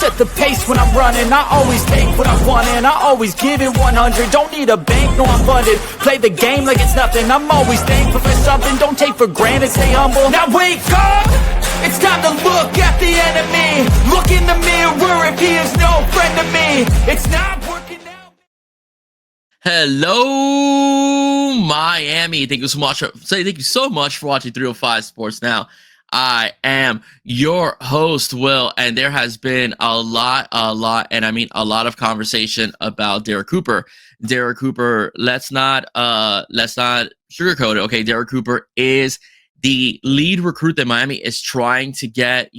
set the pace when I'm running. I always take what I want and I always give it 100. Don't need a bank, no I'm funded. Play the game like it's nothing. I'm always thankful for something. Don't take for granted, stay humble. Now wake up! It's time to look at the enemy. Look in the mirror if he is no friend to me. It's not working out. Hello, Miami. Thank you so much for watching 305 Sports Now. I am your host, Will, and there has been a lot of conversation about Derrick Cooper. Derrick Cooper, let's not sugarcoat it. Okay, Derrick Cooper is the lead recruit that Miami is trying to get,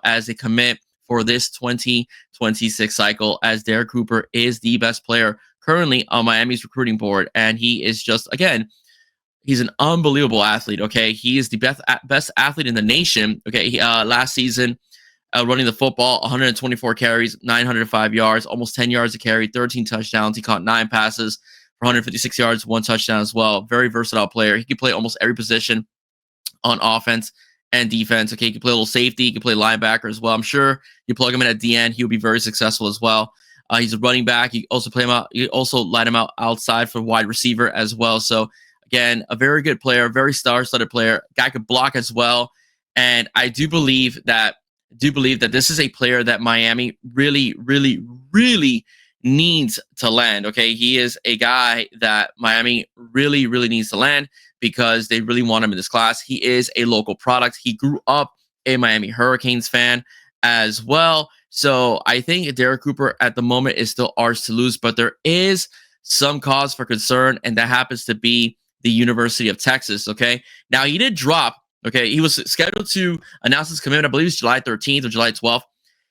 as a commit for this 2026 cycle, as Derrick Cooper is the best player currently on Miami's recruiting board, and he is just, again, he's an unbelievable athlete, okay? He is the best athlete in the nation, okay? Last season, running the football, 124 carries, 905 yards, almost 10 yards a carry, 13 touchdowns. He caught 9 passes for 156 yards, 1 touchdown as well. Very versatile player. He can play almost every position on offense and defense, okay? He can play a little safety. He can play linebacker as well. I'm sure you plug him in at the end, he'll be very successful as well. He's a running back. You also play him out. You also line him out outside for wide receiver as well. So, again, a very good player, very star-studded player. Guy could block as well, and I do believe that this is a player that Miami really, really, really needs to land. Okay, he is a guy that Miami really, really needs to land because they really want him in this class. He is a local product. He grew up a Miami Hurricanes fan as well. So I think Derrick Cooper at the moment is still ours to lose, but there is some cause for concern, and that happens to be the University of Texas, okay? Now, he did drop, okay? He was scheduled to announce his commitment, I believe it's July 13th or July 12th.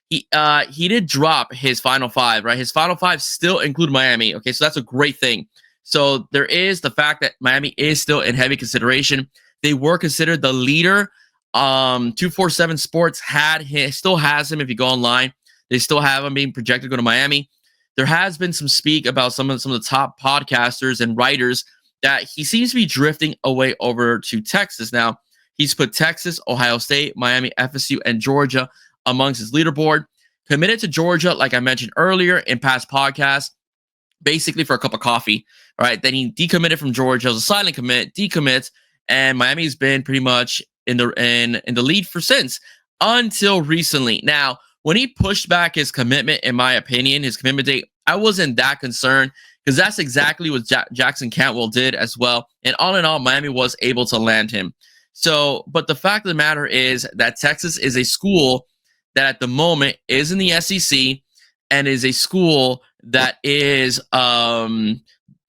He did drop his Final Five, right? His Final Five still include Miami, okay? So that's a great thing. So there is the fact that Miami is still in heavy consideration. They were considered the leader. 247 Sports still has him. If you go online, they still have him being projected to go to Miami. There has been some speak about some of the top podcasters and writers that he seems to be drifting away over to Texas. Now, he's put Texas, Ohio State, Miami, FSU, and Georgia amongst his leaderboard. Committed to Georgia, like I mentioned earlier in past podcasts, basically for a cup of coffee. All right, then he decommitted from Georgia. It was a silent commit, decommits, and Miami's been pretty much in the lead for since, until recently. Now, when he pushed back his commitment, in my opinion, his commitment date, I wasn't that concerned because that's exactly what Jackson Cantwell did as well. And all in all, Miami was able to land him. So, but the fact of the matter is that Texas is a school that at the moment is in the SEC and is a school that is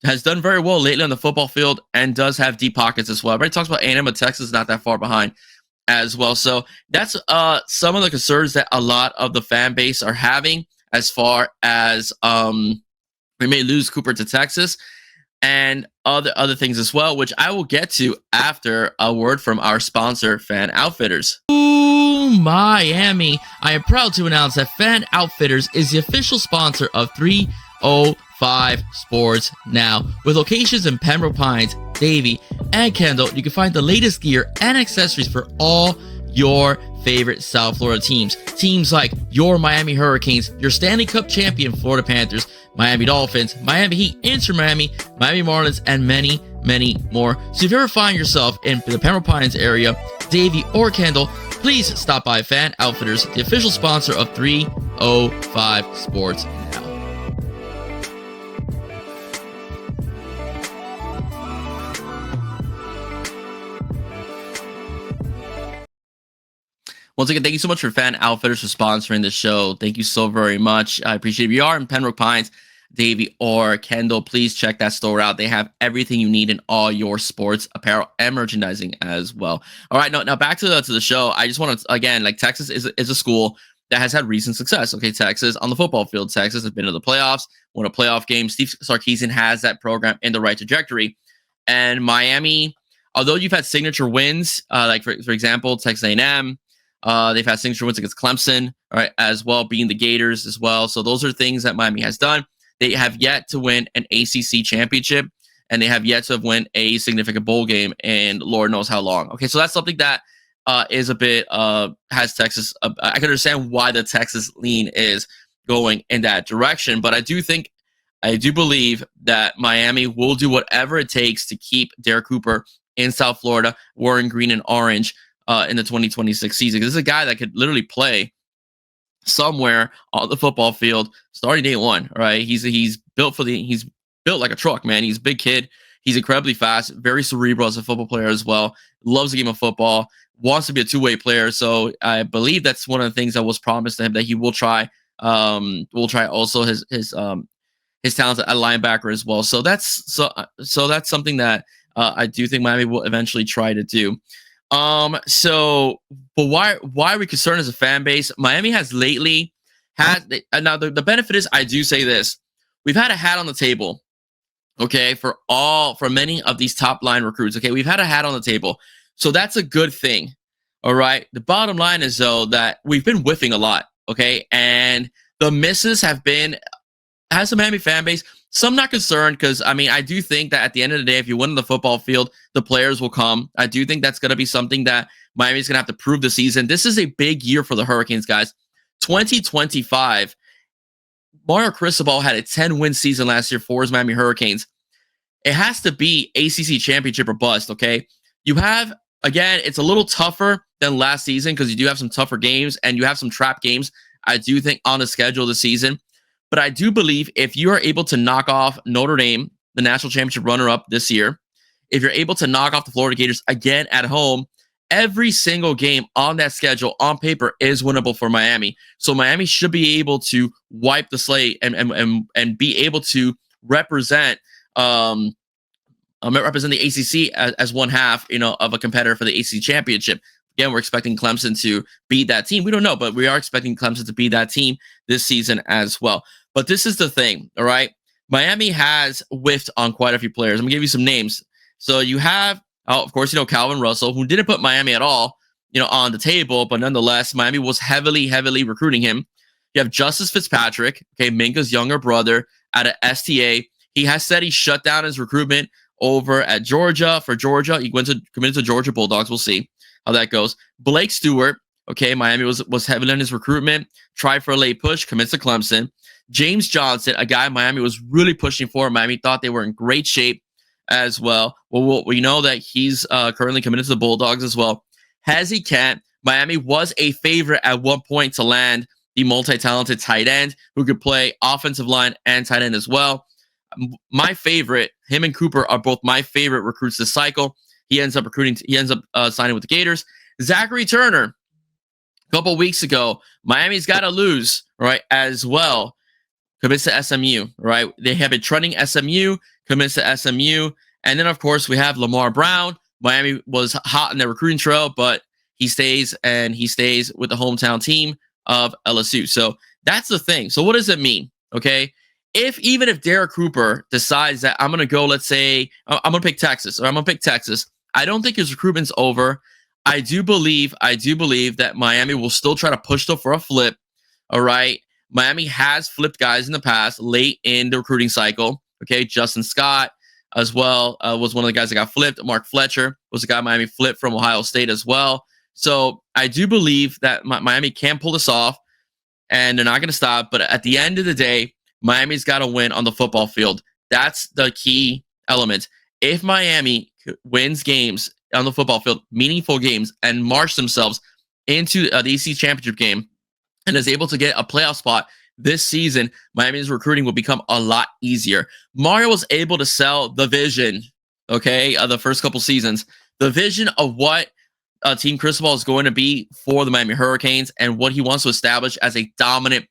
has done very well lately on the football field and does have deep pockets as well. Everybody talks about A&M, but Texas is not that far behind as well. So that's some of the concerns that a lot of the fan base are having as far as we may lose Cooper to Texas and other things as well, which I will get to after a word from our sponsor, Fan Outfitters. Ooh, Miami. I am proud to announce that Fan Outfitters is the official sponsor of 305 Sports Now. With locations in Pembroke Pines, Davie, and Kendall, you can find the latest gear and accessories for all your favorite South Florida teams. Teams like your Miami Hurricanes, your Stanley Cup champion Florida Panthers, Miami Dolphins, Miami Heat, Inter Miami, Miami Marlins, and many, many more. So if you ever find yourself in the Pembroke Pines area, Davie, or Kendall, please stop by Fan Outfitters, the official sponsor of 305 Sports Now. Once again, thank you so much for Fan Outfitters for sponsoring the show. Thank you so very much. I appreciate it. If you are in Pembroke Pines, Davie, or Kendall, please check that store out. They have everything you need in all your sports apparel and merchandising as well. All right, now back to the show. I just want to, again, like Texas is a school that has had recent success. Okay, Texas on the football field. Texas has been to the playoffs, won a playoff game. Steve Sarkisian has that program in the right trajectory. And Miami, although you've had signature wins, like for example, Texas A&M, they've had signature wins against Clemson, all right, as well, beating the Gators as well. So those are things that Miami has done. They have yet to win an ACC championship, and they have yet to win a significant bowl game in Lord knows how long. Okay, so that's something that is a bit has Texas. I can understand why the Texas lean is going in that direction. But I do believe that Miami will do whatever it takes to keep Derrick Cooper in South Florida, wearing green and orange in the 2026 season. This is a guy that could literally play somewhere on the football field starting day one. Right? He's built like a truck, man. He's a big kid. He's incredibly fast, very cerebral as a football player as well. Loves the game of football. Wants to be a two-way player. So I believe that's one of the things that was promised to him, that he will try. Will try also his talents at linebacker as well. So that's something that I do think Miami will eventually try to do. But why are we concerned as a fan base? Miami has lately had now the benefit is, I do say this, we've had a hat on the table, okay, for many of these top line recruits. Okay, we've had a hat on the table, so that's a good thing. All right. The bottom line is, though, that we've been whiffing a lot. Okay, and the misses has the Miami fan base. Some not concerned, because I mean, I do think that at the end of the day, if you win on the football field, the players will come. I do think that's going to be something that Miami's going to have to prove this season. This is a big year for the Hurricanes, guys. 2025, Mario Cristobal had a 10-win season last year for his Miami Hurricanes. It has to be ACC championship or bust, okay? You have, again, it's a little tougher than last season because you do have some tougher games and you have some trap games, I do think, on the schedule this season. But I do believe if you are able to knock off Notre Dame, the national championship runner-up this year, if you're able to knock off the Florida Gators again at home, every single game on that schedule on paper is winnable for Miami. So Miami should be able to wipe the slate and be able to represent the ACC as one half, of a competitor for the ACC championship. Again, we're expecting Clemson to beat that team. We don't know, but we are expecting Clemson to beat that team this season as well. But this is the thing, all right? Miami has whiffed on quite a few players. I'm going to give you some names. So you have, of course, Calvin Russell, who didn't put Miami at all, on the table, but nonetheless, Miami was heavily recruiting him. You have Justice Fitzpatrick, okay, Minka's younger brother, out of STA. He has said he shut down his recruitment over at Georgia. For Georgia, he committed to Georgia Bulldogs. We'll see how that goes. Blake Stewart, okay, Miami was heavily in his recruitment. Tried for a late push, commits to Clemson. James Johnson, a guy Miami was really pushing for. Miami thought they were in great shape as well. Well, we know that he's currently committed to the Bulldogs as well. Hezzy Kent, Miami was a favorite at one point to land the multi-talented tight end who could play offensive line and tight end as well. My favorite, him and Cooper are both my favorite recruits this cycle. He ends up signing with the Gators. Zachary Turner, a couple weeks ago, Miami's got to lose, right, as well. Commits to SMU, right? They have been trending SMU, commits to SMU. And then, of course, we have Lamar Brown. Miami was hot in their recruiting trail, but he stays with the hometown team of LSU. So that's the thing. So what does it mean? Okay. Even if Derrick Cooper decides that I'm going to go, let's say, I'm going to pick Texas, I don't think his recruitment's over. I do believe that Miami will still try to push them for a flip. All right. Miami has flipped guys in the past late in the recruiting cycle. Okay. Justin Scott as well was one of the guys that got flipped. Mark Fletcher was a guy Miami flipped from Ohio State as well. So I do believe that Miami can pull this off and they're not going to stop. But at the end of the day, Miami's got to win on the football field. That's the key element. If Miami wins games on the football field, meaningful games, and march themselves into the ACC championship game and is able to get a playoff spot this season, Miami's recruiting will become a lot easier. Mario was able to sell the vision, okay, of the first couple seasons, the vision of what Team Cristobal is going to be for the Miami Hurricanes and what he wants to establish as a dominant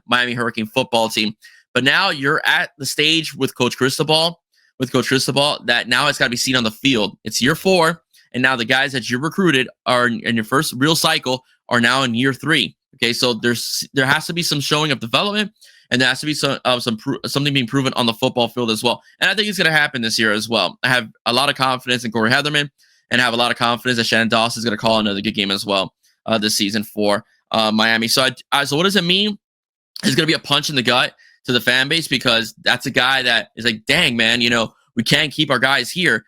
Miami Hurricane football team. But now you're at the stage with Coach Cristobal, that now it's got to be seen on the field. It's year 4, and now the guys that you recruited are in your first real cycle are now in year 3. Okay, so there has to be some showing of development, and there has to be something being proven on the football field as well. And I think it's going to happen this year as well. I have a lot of confidence in Corey Heatherman, and I have a lot of confidence that Shannon Doss is going to call another good game as well this season for Miami. So what does it mean? It's going to be a punch in the gut to the fan base because that's a guy that is like, dang, man, we can't keep our guys here.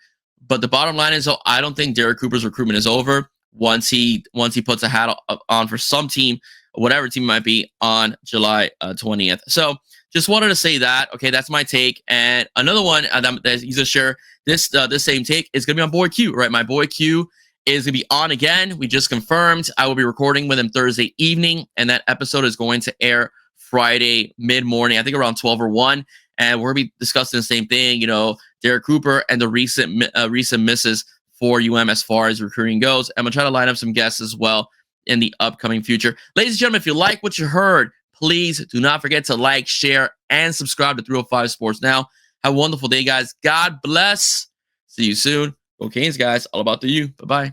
But the bottom line is, I don't think Derrick Cooper's recruitment is over once he puts a hat on for some team whatever team it might be, on July 20th. So just wanted to say that. Okay, that's my take. And another one that he's gonna share this same take is gonna be on boy Q. Right, my boy Q is gonna be on again. We just confirmed. I will be recording with him Thursday evening, and that episode is going to air Friday mid-morning, I think around 12 or 1. And we're gonna be discussing the same thing. Derrick Cooper and the recent misses for as far as recruiting goes. I'm gonna try to line up some guests as well in the upcoming future. Ladies and gentlemen, if you like what you heard, please do not forget to like, share, and subscribe to 305 Sports Now. Have a wonderful day, guys. God bless. See you soon. Go Canes, guys. All about the U. Bye-bye.